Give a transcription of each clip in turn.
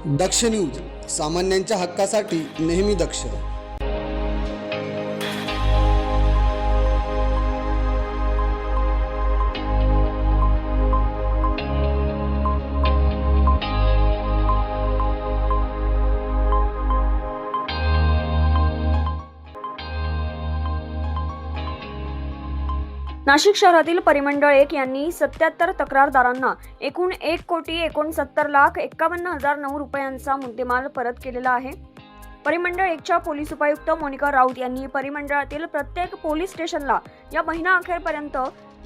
दक्ष news, सामान्यांच्या हक्कासाठी नेहमी दक्ष. नाशिक शहरातील परिमंडळ 1 यांनी 77 तक्रारदारांना एकूण 1,69,51,009 रुपयांचा मुद्देमाल परत केलेला आहे. परिमंडळ 1च्या पोलीस उपायुक्त मोनिका राऊत यांनी परिमंडळातील प्रत्येक पोलीस स्टेशनला या महिना अखेरपर्यंत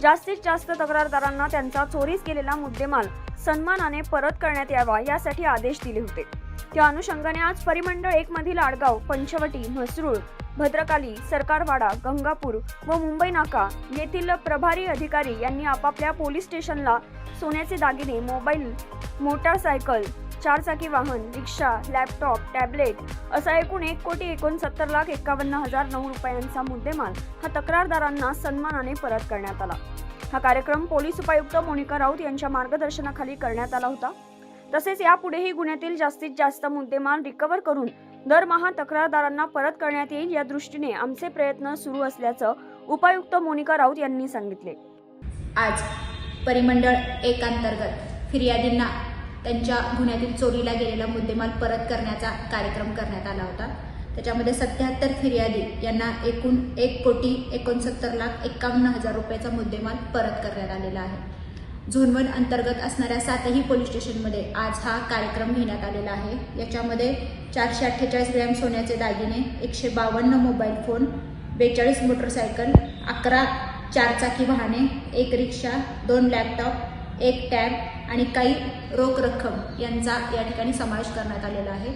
जास्तीत जास्त तक्रारदारांना त्यांचा चोरीस गेलेला मुद्देमाल सन्मानाने परत करण्यात यावा यासाठी आदेश दिले होते. त्या अनुषंगाने आज परिमंडळ 1 मधील आडगाव, पंचवटी, म्हसरूळ, भद्रकाली, सरकारवाडा, गंगापूर व मुंबई नाका येथील प्रभारी अधिकारी यांनी आपापल्या पोलीस स्टेशनला सोन्याचे दागिने, मोबाईल, मोटारसायकल, चारचाकी वाहन, रिक्षा, लॅपटॉप, टॅबलेट असा एकूण 1,69,51,009 रुपयांचा मुद्देमाल हा तक्रारदारांना सन्मानाने परत करण्यात आला. हा कार्यक्रम पोलीस उपायुक्त मोनिका राऊत यांच्या मार्गदर्शनाखाली करण्यात आला होता. तसेच यापुढेही गुन्ह्यातील जास्तीत जास्त मुद्देमाल रिकव्हर करून दरमहा तक्रारदारांना परत करण्यात येईल या दृष्टीने आमचे प्रयत्न सुरू असल्याचं उपायुक्त मोनिका राऊत यांनी सांगितले. आज परिमंडळ 1 अंतर्गत फिर्यादींना त्यांच्या गुन्ह्यातील चोरीला गेलेला मुद्देमाल परत करण्याचा कार्यक्रम करण्यात आला होता. त्याच्यामध्ये 77 फिर्यादी यांना एकूण 1,69,51,000 रुपयाचा मुद्देमाल परत करण्यात आलेला आहे. झोन 1 अंतर्गत असणाऱ्या 7ही पोलीस स्टेशनमध्ये आज हा कार्यक्रम घेण्यात आलेला आहे. याच्यामध्ये 448 ग्रॅम सोन्याचे दागिने, 152 मोबाईल फोन, 42 मोटरसायकल, 11 चारचाकी वाहने, 1 रिक्षा, 2 लॅपटॉप, 1 टॅब आणि काही रोख रक्कम यांचा या ठिकाणी समावेश करण्यात आलेला आहे.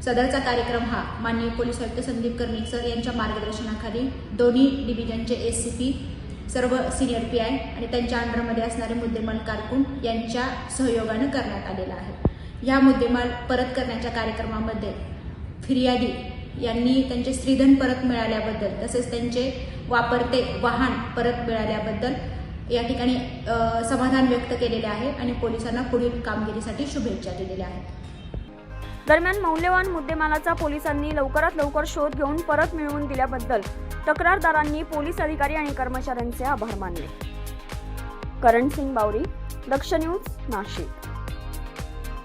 सदरचा कार्यक्रम हा माननीय पोलीस आयुक्त संदीप कर्णिक सर यांच्या मार्गदर्शनाखाली दोन्ही डिव्हिजनचे एससीपी, सर्व सिनियर PI आणि त्यांच्या अंडरमध्ये असणारे मुद्देमाल कारकून यांच्या सहयोगानं करण्यात आलेला आहे. या मुद्देमाल परत करण्याच्या कार्यक्रमामध्ये फिर्यादी यांनी त्यांचे स्त्रीधन परत मिळाल्याबद्दल तसेच त्यांचे वापरते वाहन परत मिळाल्याबद्दल या ठिकाणी समाधान व्यक्त केलेले आहे आणि पोलिसांना पुढील कामगिरीसाठी शुभेच्छा दिलेल्या आहेत. दरम्यान मौल्यवान मुद्देमालाचा पोलिसांनी लवकरात लवकर शोध घेऊन परत मिळवून दिल्याबद्दल तक्रारदारांनी पोलीस अधिकारी आणि कर्मचाऱ्यांचे आभार मानले. करण सिंग बावरी, दक्ष न्यूज, नाशिक.